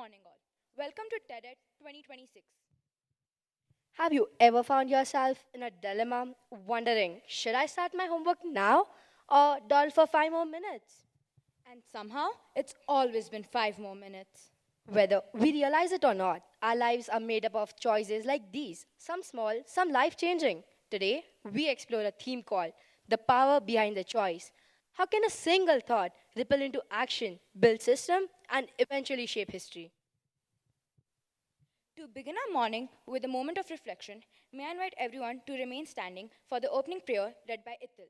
morning, all. Welcome to TED 2026. Have you ever found yourself in a dilemma wondering, should I start my homework now or dawdle for 5 more minutes? And somehow, it's always been 5 more minutes. Whether we realize it or not, our lives are made up of choices like these, some small, some life changing. Today, we explore a theme called The Power Behind the Choice. How can a single thought ripple into action, build system, and eventually shape history? To begin our morning with a moment of reflection, may I invite everyone to remain standing for the opening prayer read by Ithil.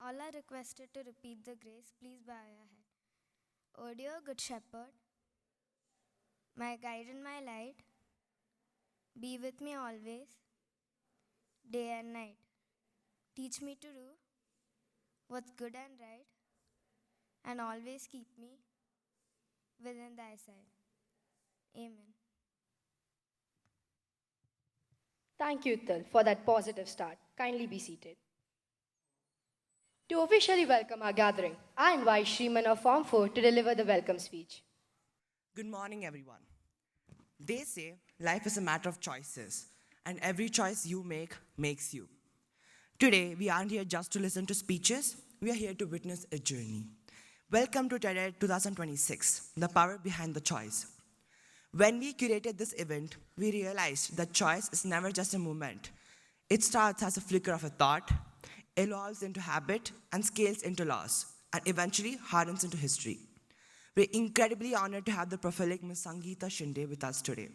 All are requested to repeat the grace. Please bow your head. O dear Good Shepherd, my guide and my light, be with me always, day and night. Teach me to do what's good and right, and always keep me within thy sight. Amen. Thank you, Til, for that positive start. Kindly be seated. To officially welcome our gathering, I invite Shriman of Form 4 to deliver the welcome speech. Good morning, everyone. They say life is a matter of choices, and every choice you make makes you. Today, we aren't here just to listen to speeches, we are here to witness a journey. Welcome to TED 2026, The Power Behind the Choice. When we curated this event, we realized that choice is never just a movement. It starts as a flicker of a thought, evolves into habit, and scales into laws, and eventually hardens into history. We're incredibly honored to have the prolific Ms. Sangeetha Shinde with us today.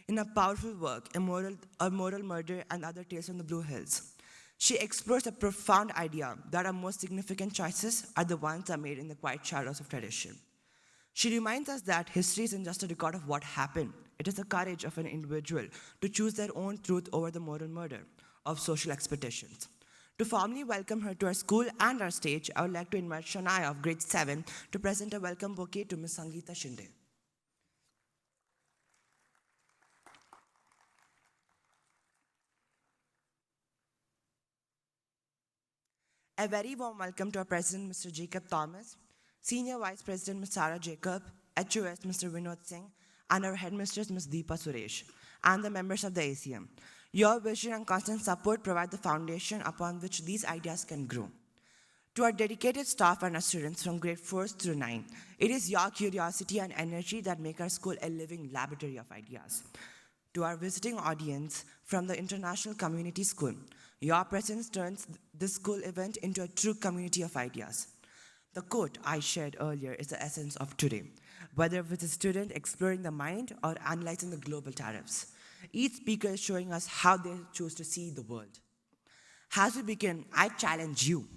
In her powerful work, A Moral Murder and Other Tales from the Blue Hills, she explores a profound idea that our most significant choices are the ones that are made in the quiet shadows of tradition. She reminds us that history isn't just a record of what happened, it is the courage of an individual to choose their own truth over the moral murder of social expectations. To formally welcome her to our school and our stage, I would like to invite Shania of grade 7 to present a welcome bouquet to Ms. Sangeetha Shinde. A very warm welcome to our President, Mr. Jacob Thomas, Senior Vice President, Ms. Sarah Jacob, HOS, Mr. Vinod Singh, and our Headmistress, Ms. Deepa Suresh, and the members of the ACM. Your vision and constant support provide the foundation upon which these ideas can grow. To our dedicated staff and our students from grade 4 through 9, it is your curiosity and energy that make our school a living laboratory of ideas. To our visiting audience from the International Community School, your presence turns this school event into a true community of ideas. The quote I shared earlier is the essence of today, whether with a student exploring the mind or analyzing the global tariffs. Each speaker is showing us how they choose to see the world. As we begin, I challenge you.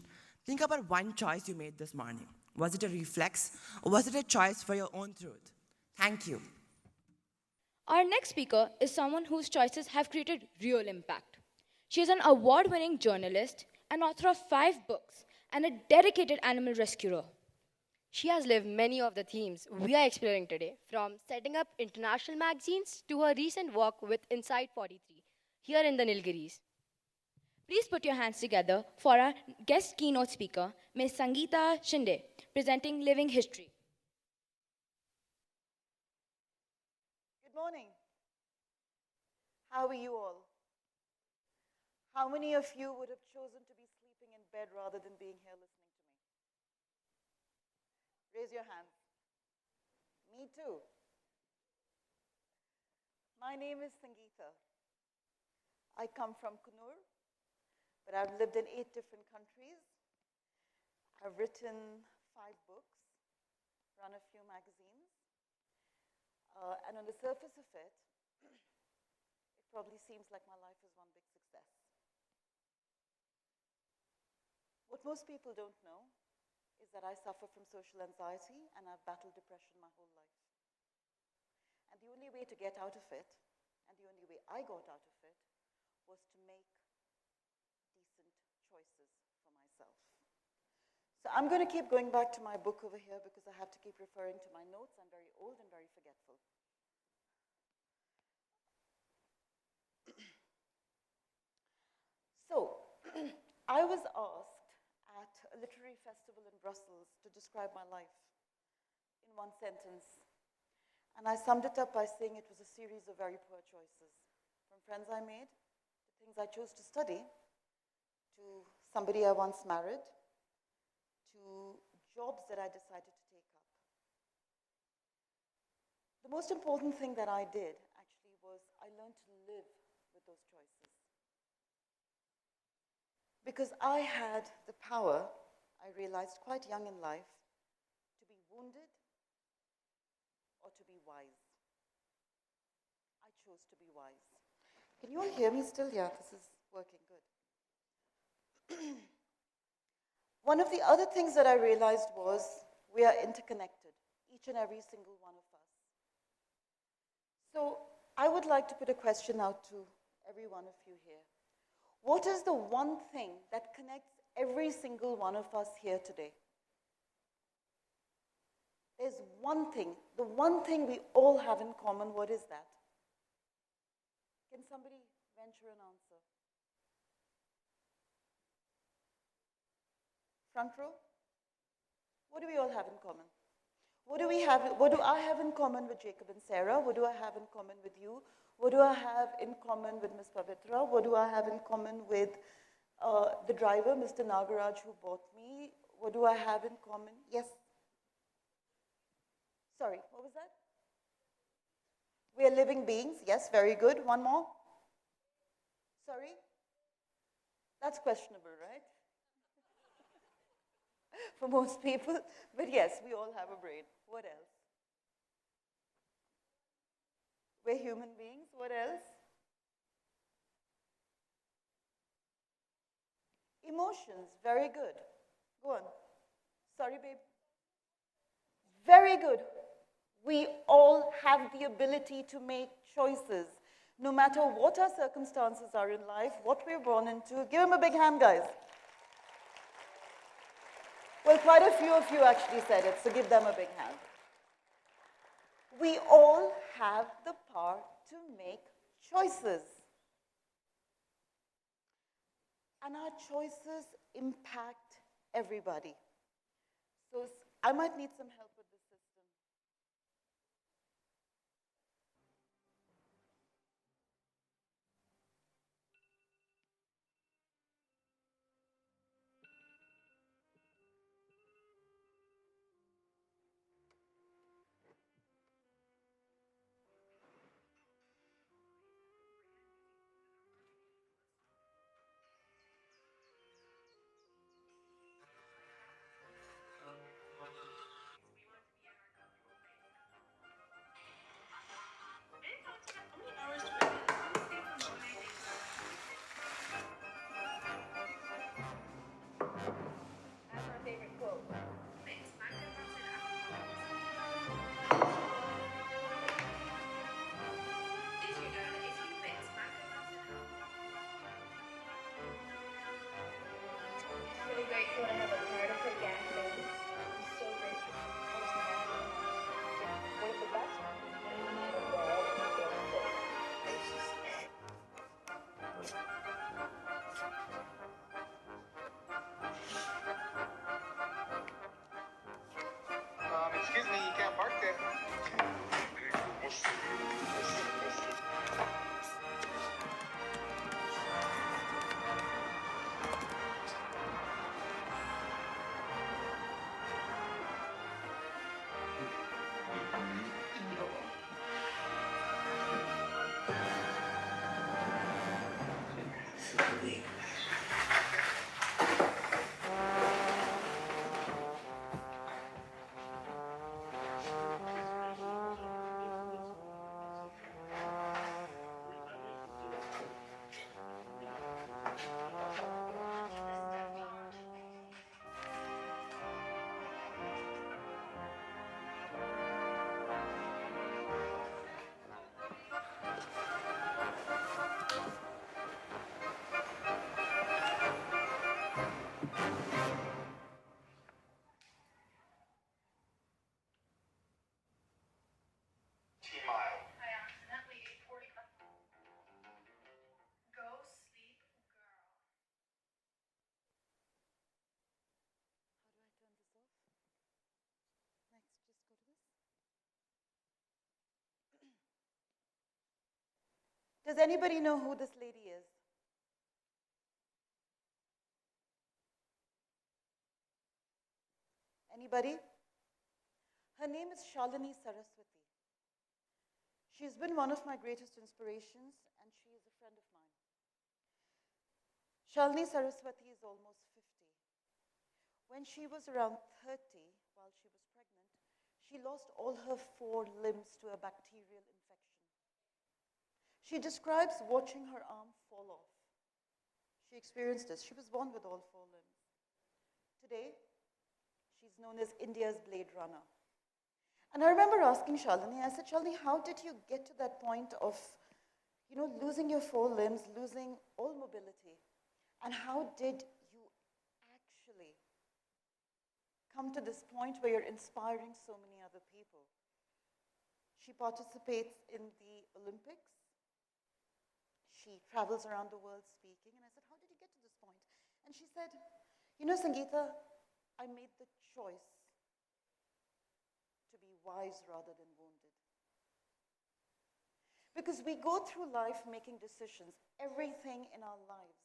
Think about one choice you made this morning. Was it a reflex, or was it a choice for your own truth? Thank you. Our next speaker is someone whose choices have created real impact. She is an award winning journalist, an author of 5 books, and a dedicated animal rescuer. She has lived many of the themes we are exploring today, from setting up international magazines to her recent work with Inside 43, here in the Nilgiris. Please put your hands together for our guest keynote speaker, Ms. Sangeetha Shinde, presenting Living History. Good morning. How are you all? How many of you would have chosen to be sleeping in bed rather than being here listening to me? Raise your hand. Me too. My name is Sangeetha. I come from Kunur, but I've lived in 8 different countries. I've written 5 books, run a few magazines, and on the surface of it, it probably seems like my life is one big success. What most people don't know is that I suffer from social anxiety and I've battled depression my whole life. And the only way to get out of it, and the only way I got out of it, was to make decent choices for myself. So I'm going to keep going back to my book over here because I have to keep referring to my notes. I'm very old and very forgetful. So, I was asked at a literary festival in Brussels to describe my life in one sentence. And I summed it up by saying it was a series of very poor choices. From friends I made, to things I chose to study, to somebody I once married, to jobs that I decided to take up. The most important thing that I did actually was I learned to live with those choices. Because I had the power, I realized quite young in life, to be wounded or to be wise. I chose to be wise. Can you all hear me still? Yeah, this is working good. One of the other things that I realized was we are interconnected, each and every single one of us. So I would like to put a question out to every one of you here. What is the one thing that connects every single one of us here today? There's one thing, the one thing we all have in common. What is that? Can somebody venture an answer? Front row? What do we all have in common? What do I have in common with Jacob and Sarah? What do I have in common with you? What do I have in common with Ms. Pavitra? What do I have in common with the driver, Mr. Nagaraj, who bought me? What do I have in common? Yes? Sorry, what was that? We are living beings. Yes, very good. One more? Sorry? That's questionable, right? For most people. But yes, we all have a brain. What else? We're human beings. What else? Emotions. Very good. Go on. Sorry, babe. Very good. We all have the ability to make choices, no matter what our circumstances are in life, what we're born into. Give them a big hand, guys. Well, quite a few of you actually said it, so give them a big hand. We all have the power to make choices. And our choices impact everybody. So I might need some help with this system. Does anybody know who this lady is? Anybody? Her name is Shalini Saraswati. She's been one of my greatest inspirations, and she is a friend of mine. Shalini Saraswati is almost 50. When she was around 30, while she was pregnant, she lost all her 4 limbs to a bacterial infection. She describes watching her arm fall off. She experienced this. She was born with all 4 limbs. Today, she's known as India's Blade Runner. And I remember asking Shalini, I said, Shalini, how did you get to that point of, losing your 4 limbs, losing all mobility? And how did you actually come to this point where you're inspiring so many other people? She participates in the Olympics. She travels around the world speaking. And I said, how did you get to this point? And she said, Sangeetha, I made the choice to be wise rather than wounded. Because we go through life making decisions. Everything in our lives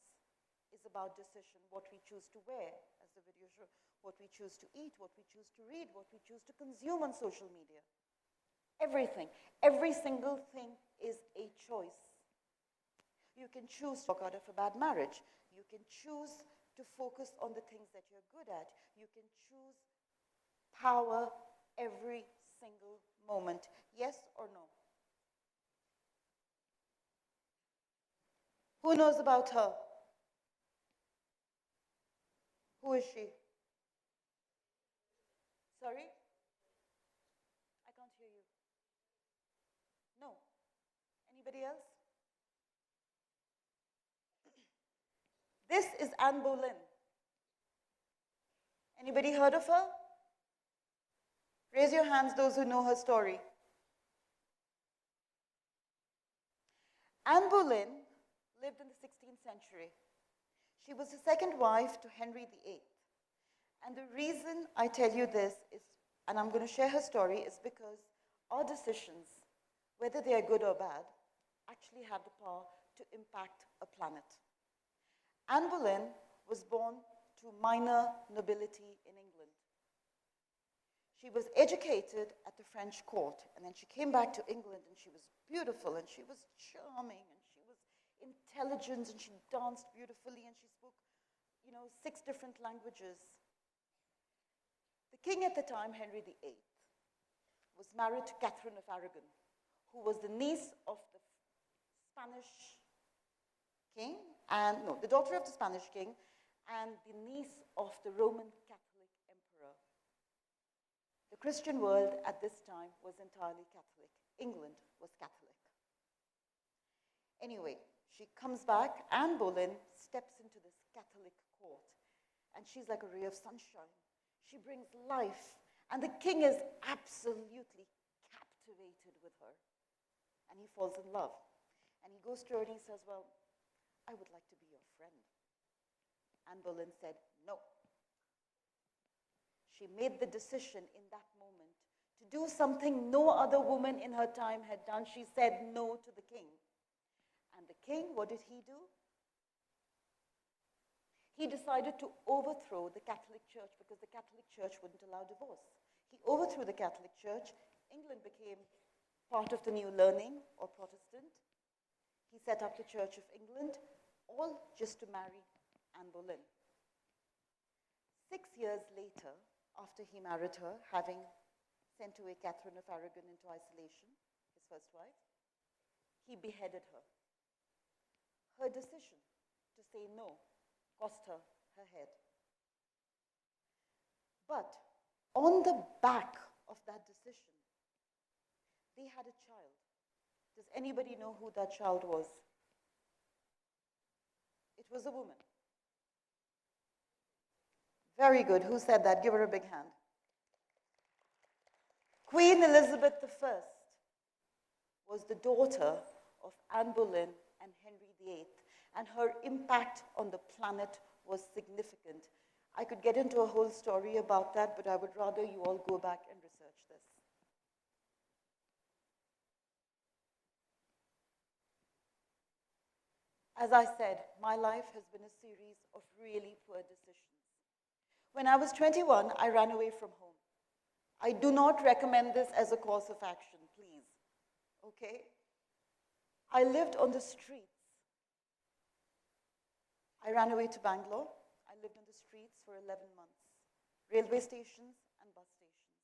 is about decision. What we choose to wear, as the video showed, what we choose to eat, what we choose to read, what we choose to consume on social media. Everything. Every single thing is a choice. You can choose to walk out of a bad marriage. You can choose to focus on the things that you're good at. You can choose power every single moment. Yes or no? Who knows about her? Who is she? Sorry? I can't hear you. No. Anybody else? This is Anne Boleyn. Anybody heard of her? Raise your hands, those who know her story. Anne Boleyn lived in the 16th century. She was the second wife to Henry VIII. And the reason I tell you this is, and I'm going to share her story, is because our decisions, whether they are good or bad, actually have the power to impact a planet. Anne Boleyn was born to minor nobility in England. She was educated at the French court, and then she came back to England, and she was beautiful, and she was charming, and she was intelligent, and she danced beautifully, and she spoke, 6 different languages. The king at the time, Henry VIII, was married to Catherine of Aragon, who was the niece of the Spanish king, the daughter of the Spanish king, and the niece of the Roman Catholic emperor. The Christian world at this time was entirely Catholic. England was Catholic. Anyway, she comes back. Anne Boleyn steps into this Catholic court, and she's like a ray of sunshine. She brings life, and the king is absolutely captivated with her, and he falls in love. And he goes to her and he says, well, I would like to be your friend. Anne Boleyn said, no. She made the decision in that moment to do something no other woman in her time had done. She said no to the king. And the king, what did he do? He decided to overthrow the Catholic Church because the Catholic Church wouldn't allow divorce. He overthrew the Catholic Church. England became part of the New Learning, or Protestant. He set up the Church of England, all just to marry Anne Boleyn. 6 years later, after he married her, having sent away Catherine of Aragon into isolation, his first wife, he beheaded her. Her decision to say no cost her her head. But on the back of that decision, they had a child. Does anybody know who that child was? It was a woman. Very good. Who said that? Give her a big hand. Queen Elizabeth I was the daughter of Anne Boleyn and Henry VIII, and her impact on the planet was significant. I could get into a whole story about that, but I would rather you all go back and research this. As I said, my life has been a series of really poor decisions. When I was 21, I ran away from home. I do not recommend this as a course of action, please. Okay? I lived on the streets. I ran away to Bangalore. I lived on the streets for 11 months, railway stations and bus stations.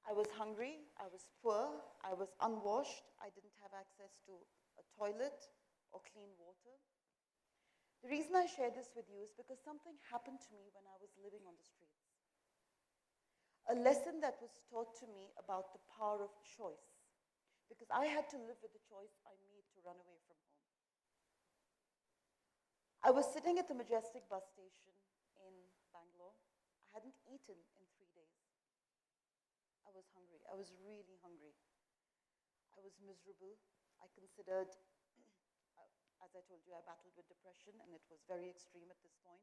I was hungry, I was poor, I was unwashed, I didn't have access to a toilet or clean water. The reason I share this with you is because something happened to me when I was living on the streets. A lesson that was taught to me about the power of choice, because I had to live with the choice I made to run away from home. I was sitting at the Majestic bus station in Bangalore. I hadn't eaten in 3 days. I was hungry. I was really hungry. I was miserable. I considered, as I told you, I battled with depression, and it was very extreme at this point.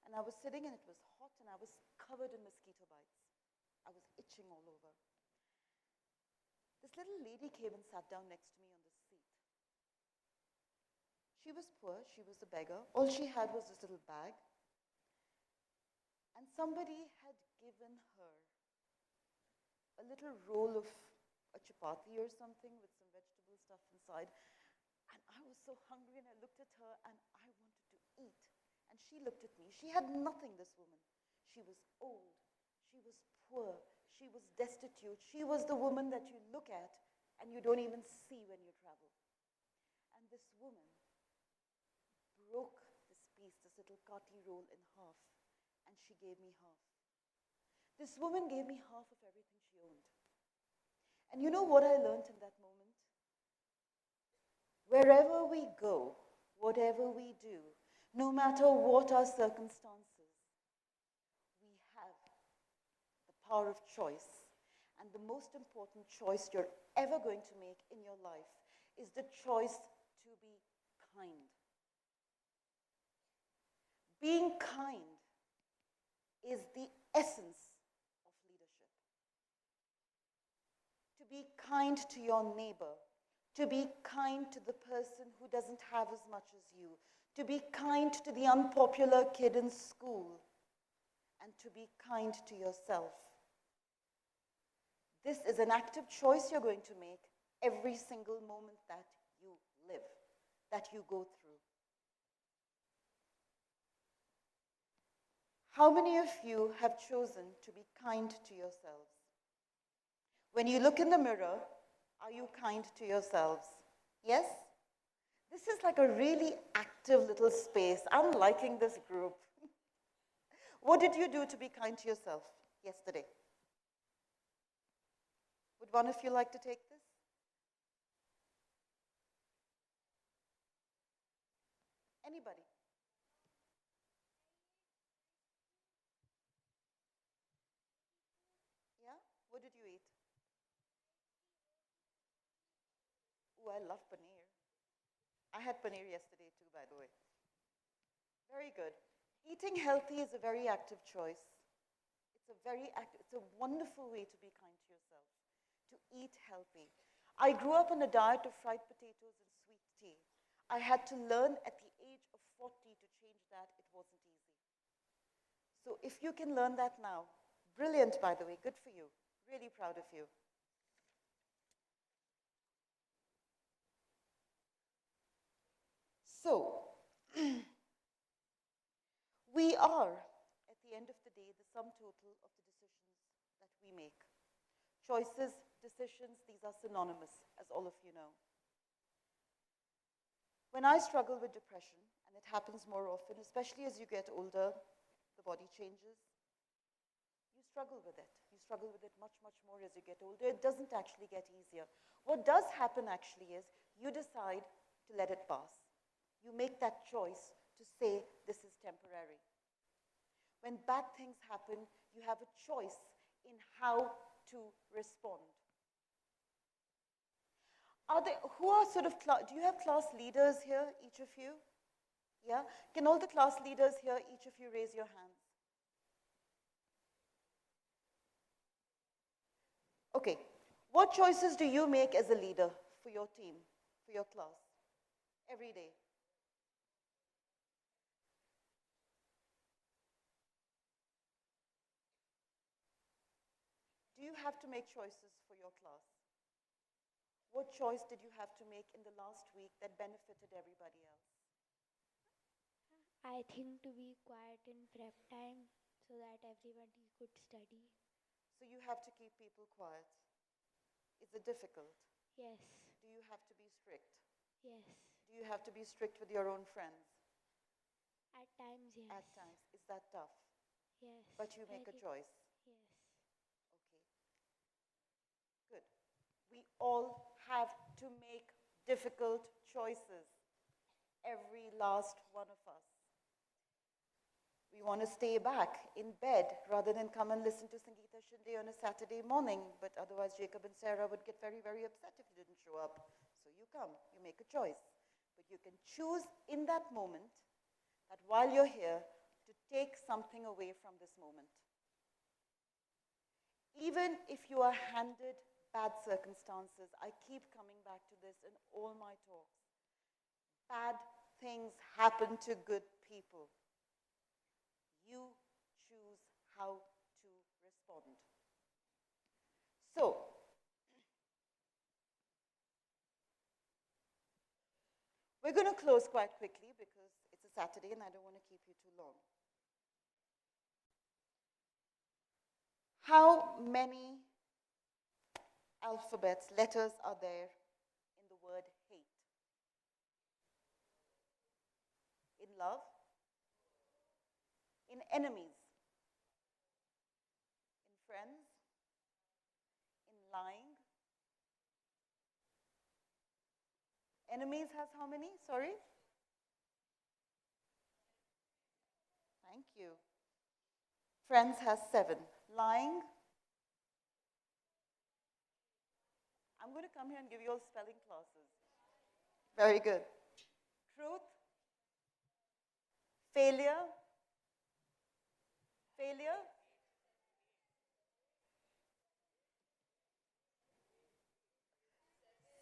And I was sitting, and it was hot, and I was covered in mosquito bites. I was itching all over. This little lady came and sat down next to me on this seat. She was poor. She was a beggar. All she had was this little bag. And somebody had given her a little roll of a chapati or something with some vegetable stuff inside. And I was so hungry, and I looked at her, and I wanted to eat. And she looked at me. She had nothing, this woman. She was old. She was poor. She was destitute. She was the woman that you look at and you don't even see when you travel. And this woman broke this piece, this little kati roll, in half, and she gave me half. This woman gave me half of everything she owned. And you know what I learned in that moment? Wherever we go, whatever we do, no matter what our circumstances, we have the power of choice. And the most important choice you're ever going to make in your life is the choice to be kind. Being kind is the essence of leadership. To be kind to your neighbor, to be kind to the person who doesn't have as much as you, to be kind to the unpopular kid in school, and to be kind to yourself. This is an active choice you're going to make every single moment that you live, that you go through. How many of you have chosen to be kind to yourselves? When you look in the mirror, are you kind to yourselves? Yes? This is like a really active little space. I'm liking this group. What did you do to be kind to yourself yesterday? Would one of you like to take this? Anybody? Yeah? What did you eat? Oh, I love paneer. I had paneer yesterday too, by the way. Very good. Eating healthy is a very active choice. It's a wonderful way to be kind to yourself, to eat healthy. I grew up on a diet of fried potatoes and sweet tea. I had to learn at the age of 40 to change that. It wasn't easy. So if you can learn that now, brilliant, by the way, good for you. Really proud of you. So, we are, at the end of the day, the sum total of the decisions that we make. Choices, decisions, these are synonymous, as all of you know. When I struggle with depression, and it happens more often, especially as you get older, the body changes, you struggle with it. You struggle with it much, much more as you get older. It doesn't actually get easier. What does happen actually is you decide to let it pass. You make that choice to say, this is temporary. When bad things happen, you have a choice in how to respond. Who are sort of, do you have class leaders here, each of you? Yeah? Can all the class leaders here, each of you raise your hands? Okay. What choices do you make as a leader for your team, for your class? every day. Do you have to make choices for your class? What choice did you have to make in the last week that benefited everybody else? I think to be quiet in prep time so that everybody could study. So you have to keep people quiet. Is it difficult? Yes, Do you have to be strict? yes. Do you have to be strict with your own friends? At times, yes. At times. Is that tough? Yes. But you make a very- choice. Yes. Okay, good. We all have to make difficult choices. Every last one of us. We want to stay back in bed rather than come and listen to Sangeetha Shinde on a Saturday morning, but otherwise Jacob and Sarah would get very, very upset if you didn't show up. So you come, you make a choice. But you can choose in that moment that while you're here to take something away from this moment. Even if you are handed bad circumstances, I keep coming back to this in all my talks. Bad things happen to good people. You choose how to respond. So, we're going to close quite quickly because it's a Saturday and I don't want to keep you too long. How many alphabets, letters are there in the word hate? In love? In enemies? In friends? In lying? Enemies has how many? Sorry? Thank you. Friends has 7. Lying? I'm going to come here and give you all spelling classes. Very good. Truth? Failure? Failure?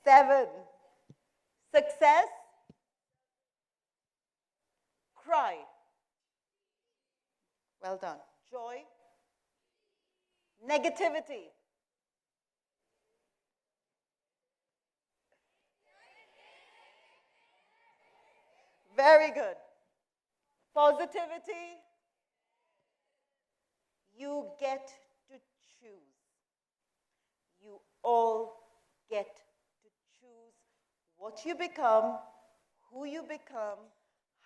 Seven. Success? Cry. Well done. Joy? Negativity? Very good. Positivity? You get to choose. You all get to choose what you become, who you become,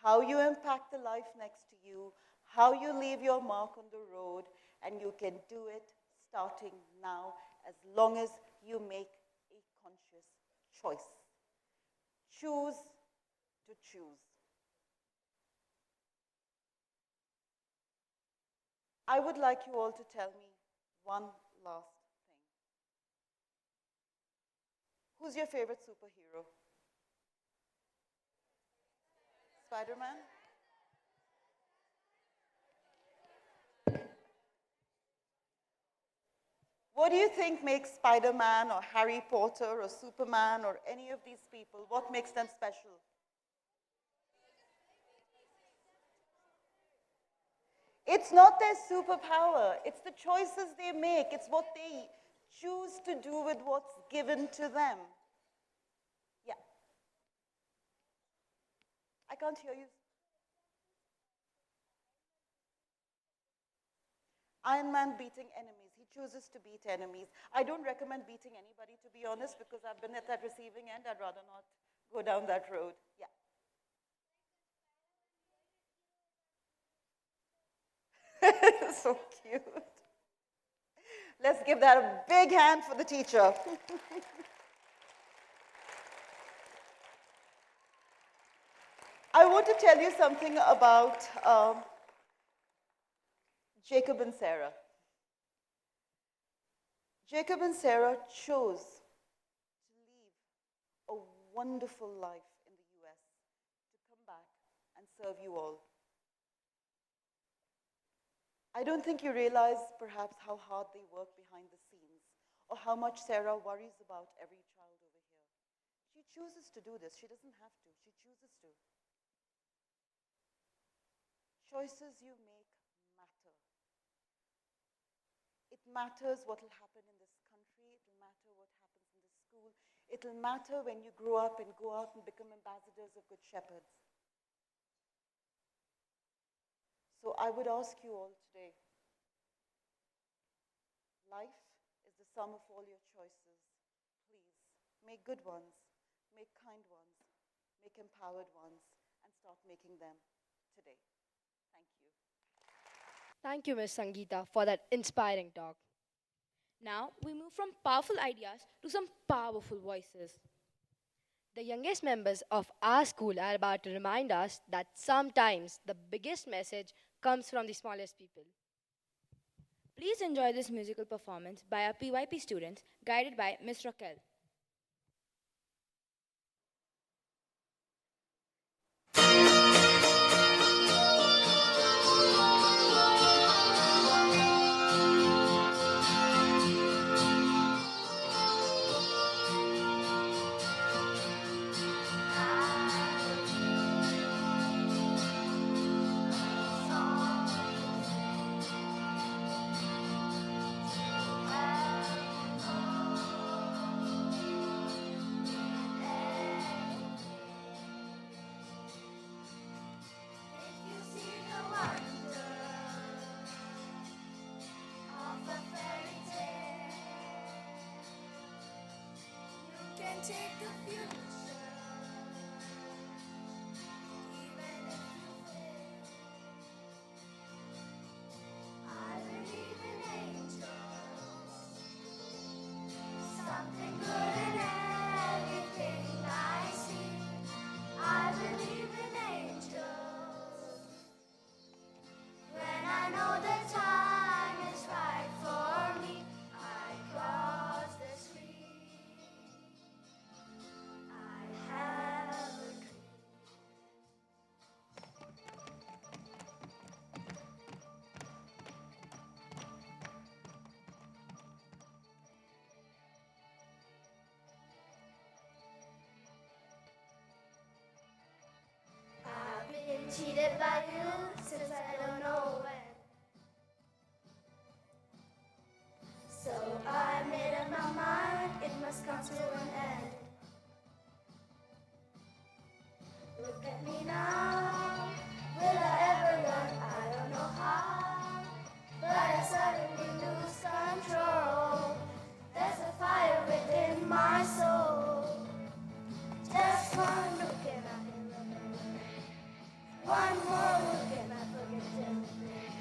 how you impact the life next to you, how you leave your mark on the road, and you can do it starting now as long as you make a conscious choice. Choose to choose. I would like you all to tell me one last thing. Who's your favorite superhero? Spider-Man? What do you think makes Spider-Man or Harry Potter or Superman or any of these people, what makes them special? It's not their superpower, it's the choices they make, it's what they choose to do with what's given to them. Yeah. I can't hear you. Iron Man beating enemies. He chooses to beat enemies. I don't recommend beating anybody, to be honest, because I've been at that receiving end. I'd rather not go down that road. Yeah. So cute. Let's give that a big hand for the teacher. I want to tell you something about Jacob and Sarah. Jacob and Sarah chose to leave a wonderful life in the US to come back and serve you all. I don't think you realize perhaps how hard they work behind the scenes or how much Sarah worries about every child over here. She She chooses to do this. She doesn't have to. She chooses to. Choices you make matter. It matters what will happen in this country. It will matter what happens in this school. It will matter when you grow up and go out and become ambassadors of Good Shepherds. So I would ask you all today, life is the sum of all your choices. Please, make good ones, make kind ones, make empowered ones, and start making them today. Thank you. Thank you, Ms. Sangeetha, for that inspiring talk. Now we move from powerful ideas to some powerful voices. The youngest members of our school are about to remind us that sometimes the biggest message comes from the smallest people. Please enjoy this musical performance by our PYP students, guided by Ms. Raquel. Cheated by you since I don't know when. So I made up my mind, it must come to an end. Look at me now, will I ever learn? I don't know how, but I suddenly lose control. There's a fire within my soul. Just one look and I can remember. One more look and I forget everything.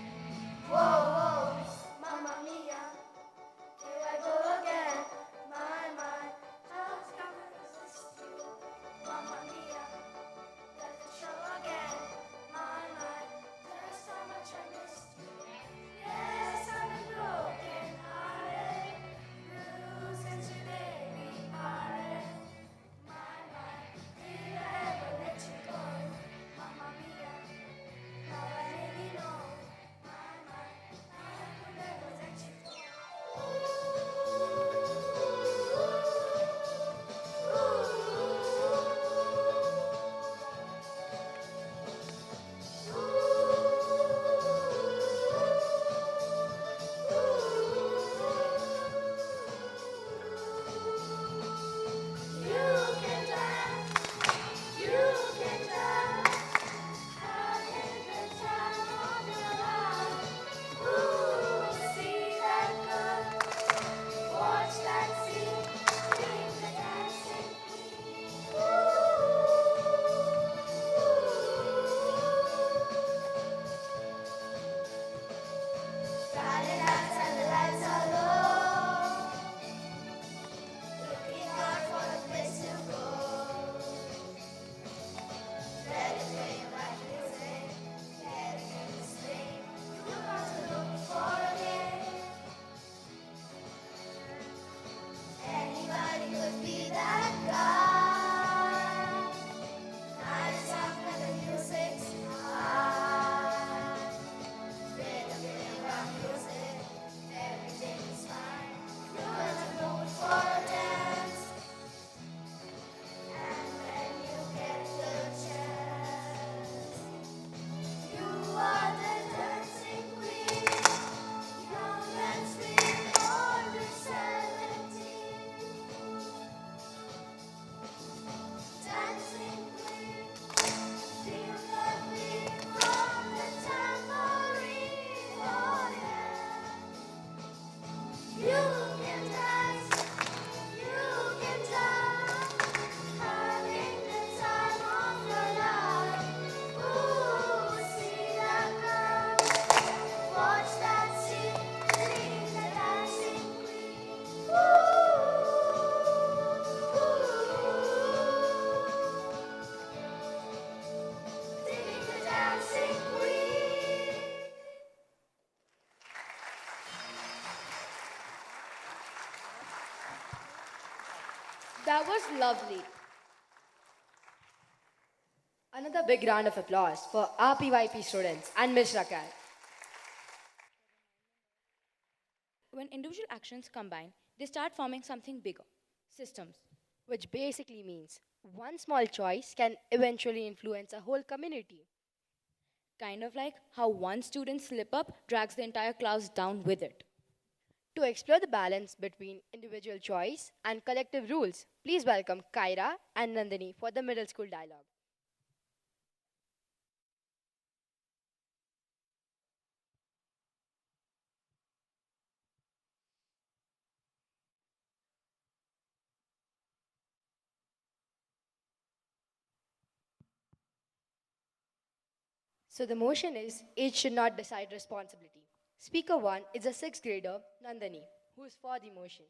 That was lovely. Another big round of applause for our PYP students and Ms. Rakal. When individual actions combine, they start forming something bigger systems. Which basically means one small choice can eventually influence a whole community. Kind of like how one student's slip up drags the entire class down with it. To explore the balance between individual choice and collective rules, please welcome Kyra and Nandini for the middle school dialogue. So the motion is age should not decide responsibility. Speaker 1 is a 6th grader, Nandini, who is for the motion.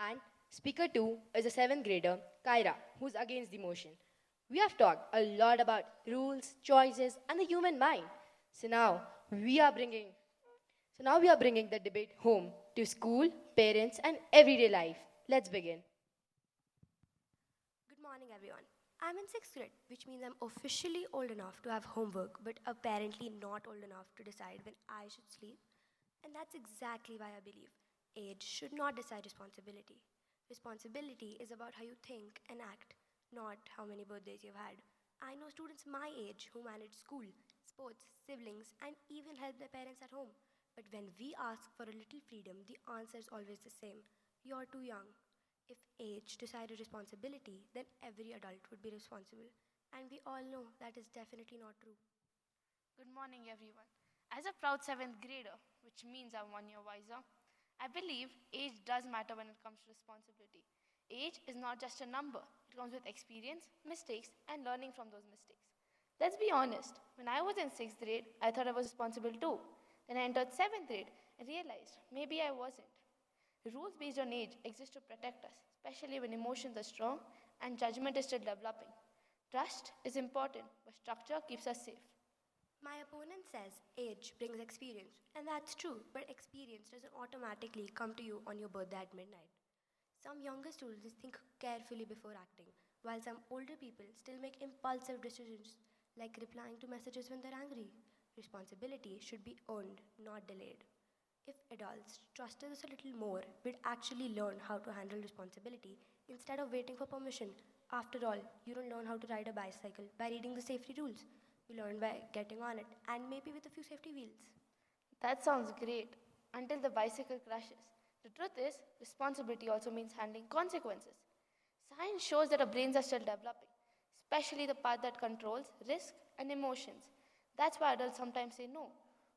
And speaker 2 is a 7th grader, Kyra, who is against the motion. We have talked a lot about rules, choices, and the human mind. So now we are bringing the debate home to school, parents, and everyday life. Let's begin. Good morning, everyone. I'm in 6th grade, which means I'm officially old enough to have homework, but apparently not old enough to decide when I should sleep. And that's exactly why I believe age should not decide responsibility. Responsibility is about how you think and act, not how many birthdays you've had. I know students my age who manage school, sports, siblings, and even help their parents at home. But when we ask for a little freedom, the answer is always the same: you're too young. If age decided responsibility, then every adult would be responsible. And we all know that is definitely not true. Good morning, everyone. As a proud 7th grader, which means I'm 1 year wiser, I believe age does matter when it comes to responsibility. Age is not just a number, it comes with experience, mistakes, and learning from those mistakes. Let's be honest, when I was in 6th grade, I thought I was responsible too. Then I entered 7th grade and realized maybe I wasn't. Rules based on age exist to protect us, especially when emotions are strong and judgment is still developing. Trust is important, but structure keeps us safe. My opponent says age brings experience, and that's true, but experience doesn't automatically come to you on your birthday at midnight. Some younger students think carefully before acting, while some older people still make impulsive decisions, like replying to messages when they're angry. Responsibility should be earned, not delayed. If adults trusted us a little more, we'd actually learn how to handle responsibility instead of waiting for permission. After all, you don't learn how to ride a bicycle by reading the safety rules. You learn by getting on it and maybe with a few safety wheels. That sounds great until the bicycle crashes. The truth is, responsibility also means handling consequences. Science shows that our brains are still developing, especially the part that controls risk and emotions. That's why adults sometimes say no,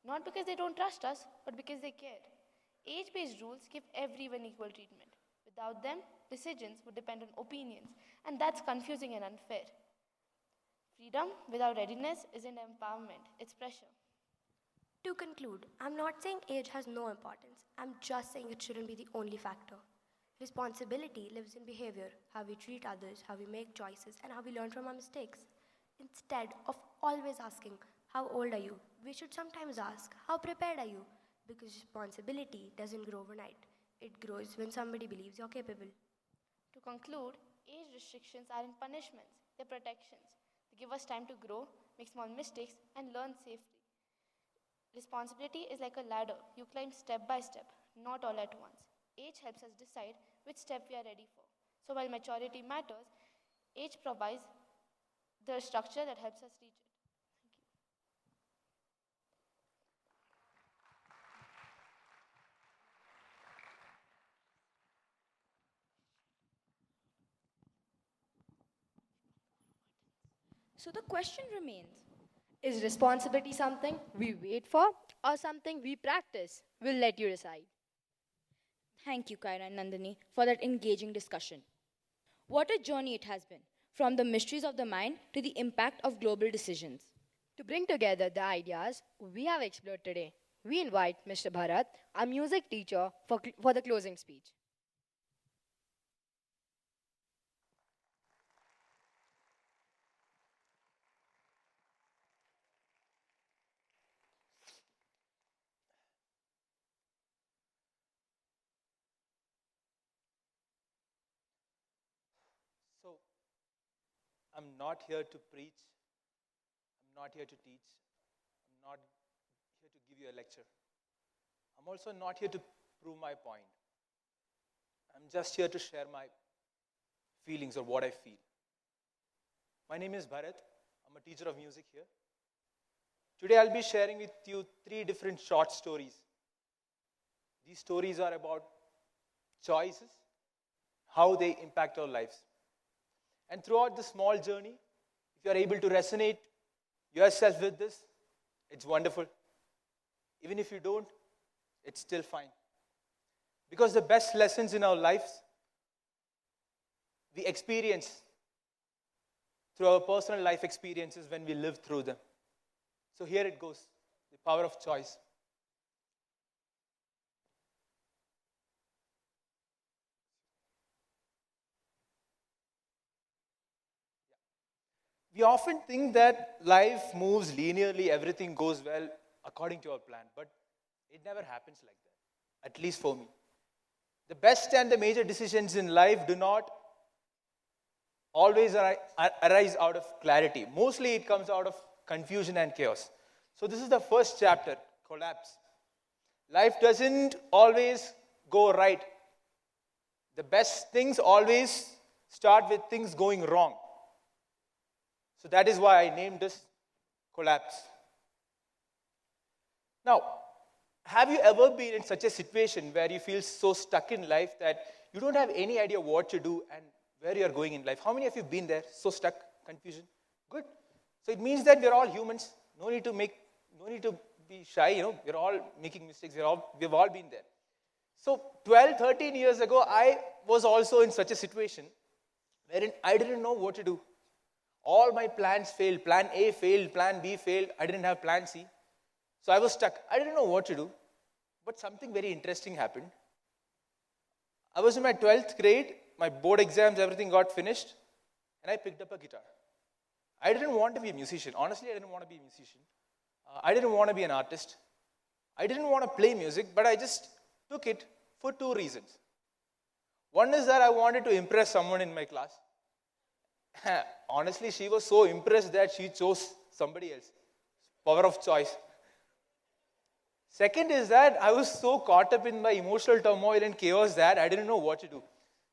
not because they don't trust us, but because they care. Age based rules give everyone equal treatment. Without them, decisions would depend on opinions, and that's confusing and unfair. Freedom without readiness isn't empowerment, it's pressure. To conclude, I'm not saying age has no importance, I'm just saying it shouldn't be the only factor. Responsibility lives in behavior, how we treat others, how we make choices, and how we learn from our mistakes. Instead of always asking, how old are you? We should sometimes ask, how prepared are you? Because responsibility doesn't grow overnight. It grows when somebody believes you're capable. To conclude, age restrictions aren't punishments, they're protections. They give us time to grow, make small mistakes, and learn safely. Responsibility is like a ladder. You climb step by step, not all at once. Age helps us decide which step we are ready for. So while maturity matters, age provides the structure that helps us reach it. So the question remains. Is responsibility something we wait for or something we practice? We'll let you decide. Thank you, Kyra and Nandini, for that engaging discussion. What a journey it has been, from the mysteries of the mind to the impact of global decisions. To bring together the ideas we have explored today, we invite Mr. Bharath, our music teacher, for the closing speech. I'm not here to preach. I'm not here to teach. I'm not here to give you a lecture. I'm also not here to prove my point. I'm just here to share my feelings or what I feel. My name is Bharath. I'm a teacher of music here. Today I'll be sharing with you 3 different short stories. These stories are about choices, how they impact our lives. And throughout this small journey, if you are able to resonate yourself with this, it's wonderful. Even if you don't, it's still fine. Because the best lessons in our lives, we experience through our personal life experiences when we live through them. So here it goes, the power of choice. We often think that life moves linearly, everything goes well according to our plan, but it never happens like that, at least for me. The best and the major decisions in life do not always arise out of clarity. Mostly it comes out of confusion and chaos. So this is the first chapter, collapse. Life doesn't always go right. The best things always start with things going wrong. So that is why I named this collapse. Now, have you ever been in such a situation where you feel so stuck in life that you don't have any idea what to do and where you are going in life? How many of you have been there, so stuck, confusion? Good. So it means that we're all humans. No need to be shy, we're all making mistakes. We've all been there. So 12, 13 years ago, I was also in such a situation wherein I didn't know what to do. All my plans failed. Plan A failed, plan B failed. I didn't have plan C. So I was stuck. I didn't know what to do. But something very interesting happened. I was in my 12th grade. My board exams, everything got finished. And I picked up a guitar. I didn't want to be a musician. Honestly, I didn't want to be a musician. I didn't want to be an artist. I didn't want to play music, but I just took it for 2 reasons. One is that I wanted to impress someone in my class. Honestly, she was so impressed that she chose somebody else. Power of choice. Second is that I was so caught up in my emotional turmoil and chaos that I didn't know what to do.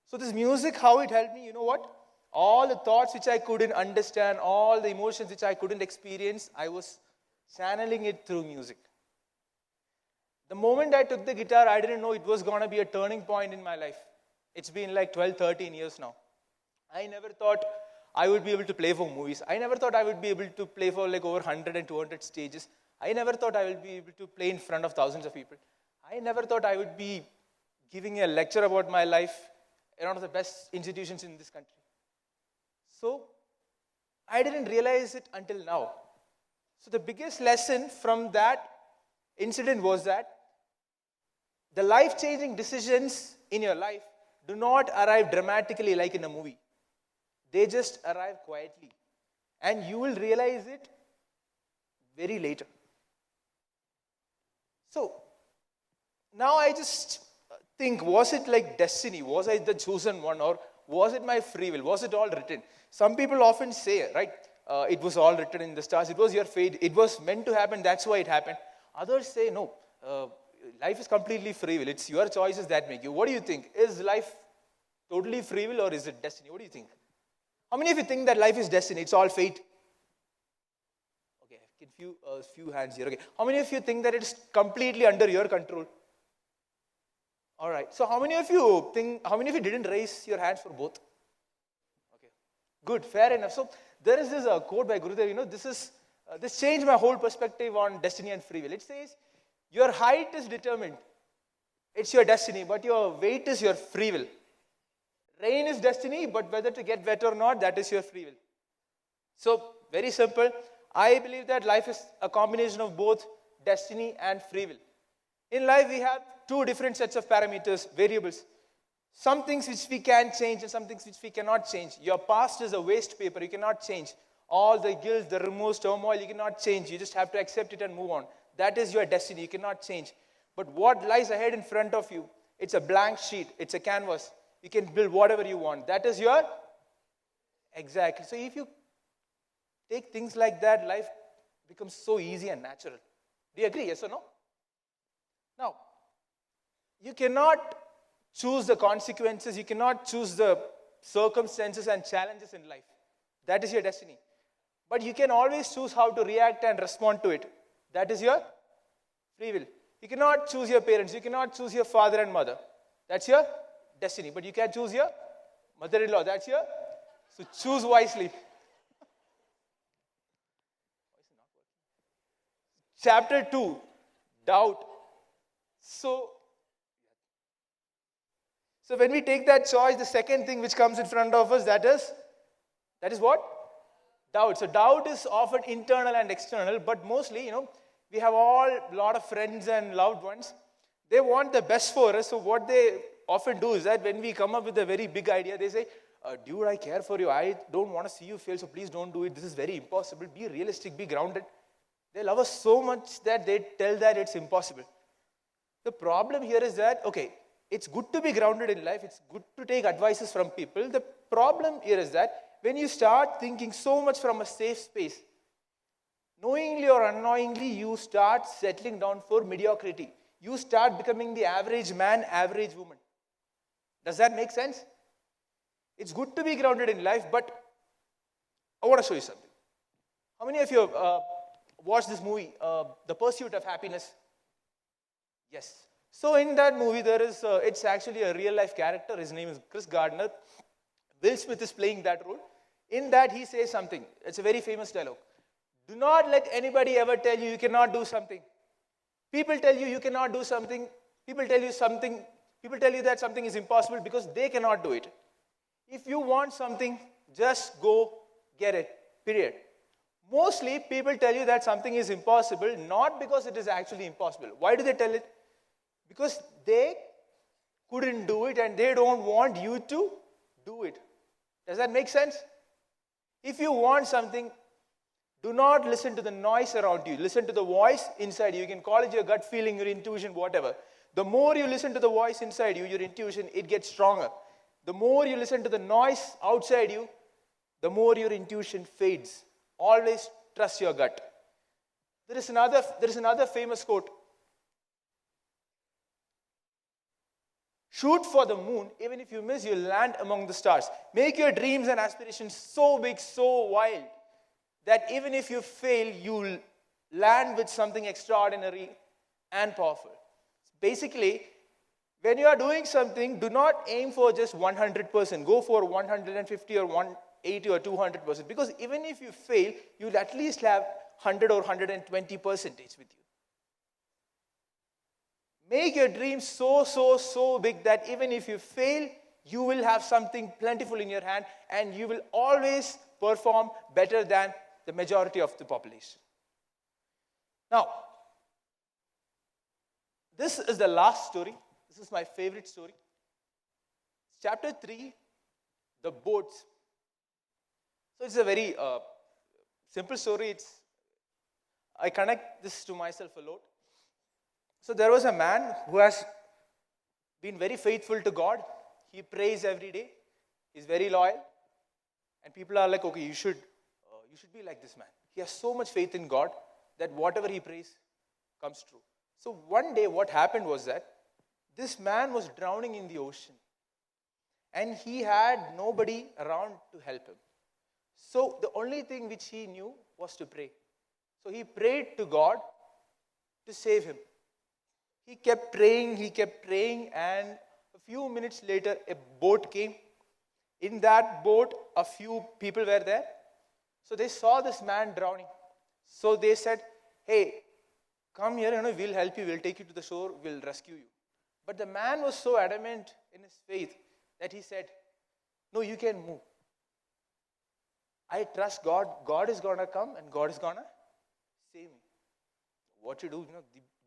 So this music, how it helped me, you know what? All the thoughts which I couldn't understand, all the emotions which I couldn't experience, I was channeling it through music. The moment I took the guitar, I didn't know it was going to be a turning point in my life. It's been like 12, 13 years now. I never thought I would be able to play for movies. I never thought I would be able to play for like over 100 and 200 stages. I never thought I would be able to play in front of thousands of people. I never thought I would be giving a lecture about my life in one of the best institutions in this country. So, I didn't realize it until now. So the biggest lesson from that incident was that the life-changing decisions in your life do not arrive dramatically like in a movie. They just arrive quietly. And you will realize it very later. So, now I just think, was it like destiny? Was I the chosen one? Or was it my free will? Was it all written? Some people often say, right, it was all written in the stars. It was your fate. It was meant to happen. That's why it happened. Others say, no, life is completely free will. It's your choices that make you. What do you think? Is life totally free will or is it destiny? What do you think? How many of you think that life is destiny? It's all fate? Okay, a few hands here. Okay, how many of you think that it's completely under your control? All right. So how many of you didn't raise your hands for both? Okay, good, fair enough. So there is this quote by Gurudev. This changed my whole perspective on destiny and free will. It says, your height is determined. It's your destiny, but your weight is your free will. Rain is destiny, but whether to get wet or not, that is your free will. So, very simple. I believe that life is a combination of both destiny and free will. In life, we have 2 different sets of parameters, variables. Some things which we can change and some things which we cannot change. Your past is a waste paper. You cannot change. All the guilt, the remorse, turmoil, you cannot change. You just have to accept it and move on. That is your destiny. You cannot change. But what lies ahead in front of you, it's a blank sheet. It's a canvas. You can build whatever you want. That is your Exactly. So if you take things like that, life becomes so easy and natural. Do you agree? Yes or no? Now, you cannot choose the consequences. You cannot choose the circumstances and challenges in life. That is your destiny. But you can always choose how to react and respond to it. That is your free will. You cannot choose your parents. You cannot choose your father and mother. That's your destiny. But you can choose your mother-in-law. That's your... So choose wisely. Chapter 2, doubt. So when we take that choice, the second thing which comes in front of us, that is what? Doubt. So doubt is often internal and external, but mostly, we have a lot of friends and loved ones. They want the best for us. So what they often do is that when we come up with a very big idea, they say, dude, I care for you. I don't want to see you fail, so please don't do it. This is very impossible. Be realistic, be grounded. They love us so much that they tell that it's impossible. The problem here is that, okay, it's good to be grounded in life. It's good to take advices from people. The problem here is that when you start thinking so much from a safe space, knowingly or unknowingly, you start settling down for mediocrity. You start becoming the average man, average woman. Does that make sense? It's good to be grounded in life, but I want to show you something. How many of you watched this movie, The Pursuit of Happiness? Yes. So in that movie, it's actually a real-life character. His name is Chris Gardner. Will Smith is playing that role. In that, he says something. It's a very famous dialogue. Do not let anybody ever tell you cannot do something. People tell you cannot do something. People tell you that something is impossible because they cannot do it. If you want something, just go get it, period. Mostly, people tell you that something is impossible, not because it is actually impossible. Why do they tell it? Because they couldn't do it and they don't want you to do it. Does that make sense? If you want something, do not listen to the noise around you. Listen to the voice inside you. You can call it your gut feeling, your intuition, whatever. The more you listen to the voice inside you, your intuition, it gets stronger. The more you listen to the noise outside you, the more your intuition fades. Always trust your gut. There is another famous quote. Shoot for the moon. Even if you miss, you'll land among the stars. Make your dreams and aspirations so big, so wild, that even if you fail, you'll land with something extraordinary and powerful. Basically, when you are doing something, do not aim for just 100%. Go for 150 or 180 or 200%. Because even if you fail, you'll at least have 100 or 120% with you. Make your dreams so big that even if you fail, you will have something plentiful in your hand and you will always perform better than the majority of the population. Now, this is the last story. This is my favorite story. Chapter 3, the boats. So it's a very simple story. I connect this to myself a lot. So there was a man who has been very faithful to God. He prays every day. He's very loyal. And people are like, okay, you should be like this man. He has so much faith in God that whatever he prays comes true. So one day what happened was that this man was drowning in the ocean. And he had nobody around to help him. So the only thing which he knew was to pray. So he prayed to God to save him. He kept praying, and a few minutes later, a boat came. In that boat, a few people were there. So they saw this man drowning. So they said, hey, come here, we'll help you, we'll take you to the shore, we'll rescue you. But the man was so adamant in his faith that he said, no, you can move. I trust God. God is going to come and God is going to save me. What you do,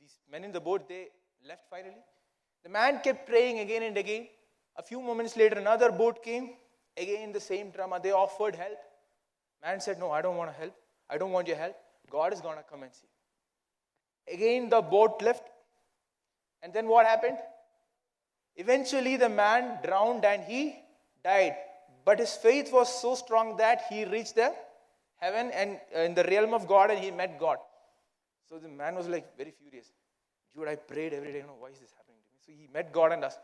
these men in the boat, they left finally. The man kept praying again and again. A few moments later, another boat came. Again, the same drama. They offered help. Man said, no, I don't want to help. I don't want your help. God is going to come and see. Again, the boat left. And then what happened? Eventually, the man drowned and he died. but his faith was so strong that he reached the heaven and in the realm of God, and he met God. So the man was like very furious. Dude, I prayed every day. Why is this happening to me? So he met God and asked,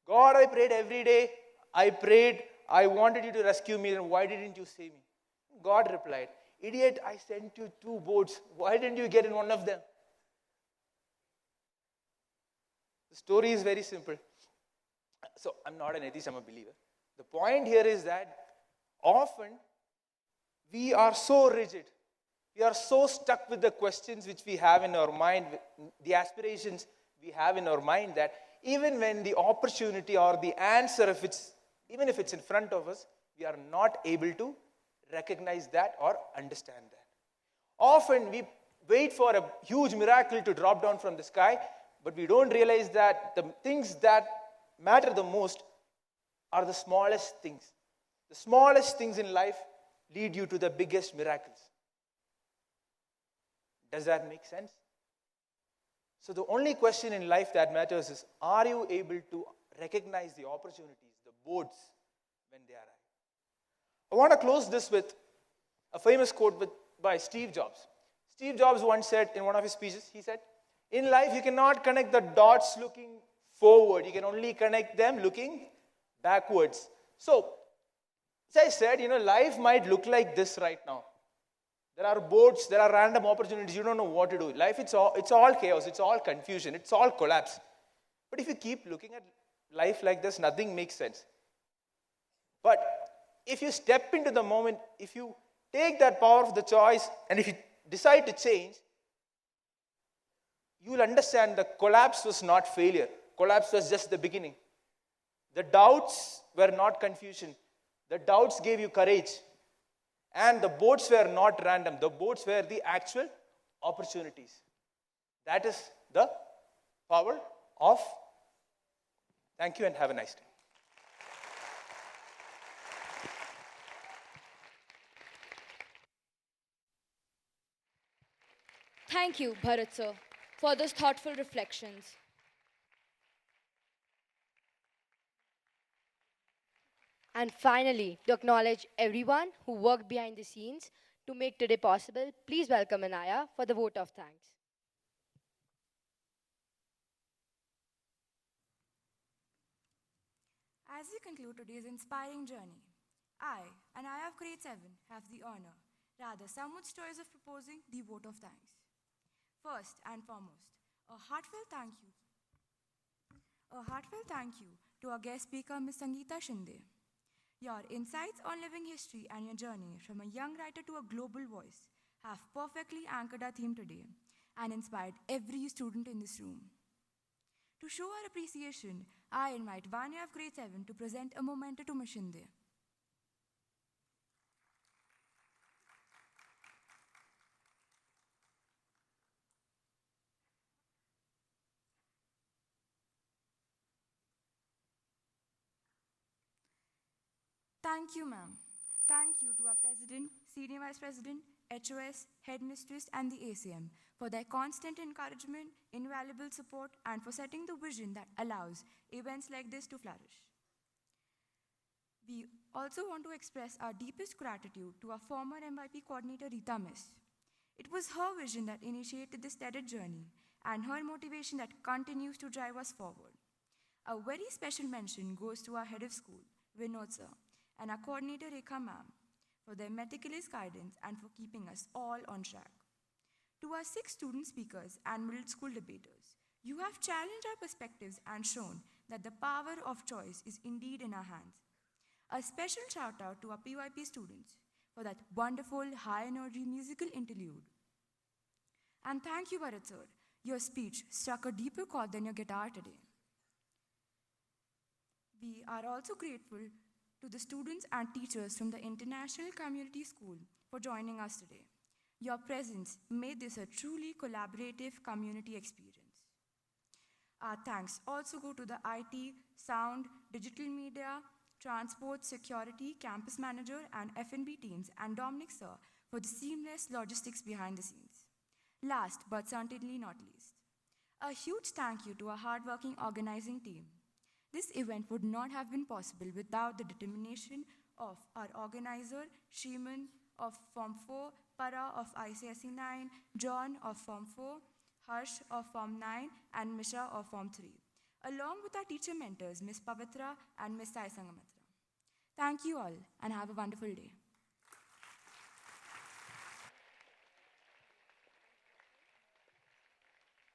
God, I prayed every day. I prayed. I wanted you to rescue me. Then why didn't you save me? God replied, idiot, I sent you 2 boats. Why didn't you get in one of them? The story is very simple. So I'm not an atheist, I'm a believer. The point here is that often we are so rigid. We are so stuck with the questions which we have in our mind, the aspirations we have in our mind, that even when the opportunity or the answer, even if it's in front of us, we are not able to recognize that or understand that. Often we wait for a huge miracle to drop down from the sky, but we don't realize that the things that matter the most are the smallest things. The smallest things in life lead you to the biggest miracles. Does that make sense? So the only question in life that matters is, are you able to recognize the opportunities, the boats, when they arrive? I want to close this with a famous quote by Steve Jobs. Steve Jobs once said in one of his speeches, he said, in life you cannot connect the dots looking forward. You can only connect them looking backwards. So, as I said, life might look like this right now. There are boats, there are random opportunities, you don't know what to do. Life, it's all chaos, it's all confusion, it's all collapse. But if you keep looking at life like this, nothing makes sense. But if you step into the moment, if you take that power of the choice, and if you decide to change, you will understand the collapse was not failure. Collapse was just the beginning. The doubts were not confusion. The doubts gave you courage. And the boats were not random. The boats were the actual opportunities. That is the power of. Thank you and have a nice day. Thank you, Bharath sir, for those thoughtful reflections. And finally, to acknowledge everyone who worked behind the scenes to make today possible, please welcome Anaya for the vote of thanks. As we conclude today's inspiring journey, I, Anaya of Grade 7, have the honor, rather someone's choice of proposing the vote of thanks. First and foremost, a heartfelt thank you. A heartfelt thank you to our guest speaker, Ms. Sangeetha Shinde. Your insights on living history and your journey from a young writer to a global voice have perfectly anchored our theme today and inspired every student in this room. To show our appreciation, I invite Vanya of Grade 7 to present a memento to Ms. Shinde. Thank you, ma'am. Thank you to our President, Senior Vice President, HOS, Headmistress, and the ACM for their constant encouragement, invaluable support, and for setting the vision that allows events like this to flourish. We also want to express our deepest gratitude to our former MYP coordinator, Rita Miss. It was her vision that initiated this steady journey and her motivation that continues to drive us forward. A very special mention goes to our head of school, Vinod sir, and our coordinator, Rekha ma'am, for their meticulous guidance and for keeping us all on track. To our 6 student speakers and middle school debaters, you have challenged our perspectives and shown that the power of choice is indeed in our hands. A special shout out to our PYP students for that wonderful high-energy musical interlude. And thank you, Bharath sir. Your speech struck a deeper chord than your guitar today. We are also grateful to the students and teachers from the International Community School for joining us today. Your presence made this a truly collaborative community experience. Our thanks also go to the IT, sound, digital media, transport, security, campus manager, and F&B teams, and Dominic sir for the seamless logistics behind the scenes. Last but certainly not least, a huge thank you to our hardworking organizing team. This event would not have been possible without the determination of our organizer, Shriman of Form 4, Para of ICSE 9, John of Form 4, Harsh of Form 9, and Mishra of Form 3, along with our teacher mentors, Ms. Pavitra and Ms. Sai Sangamatra. Thank you all and have a wonderful day.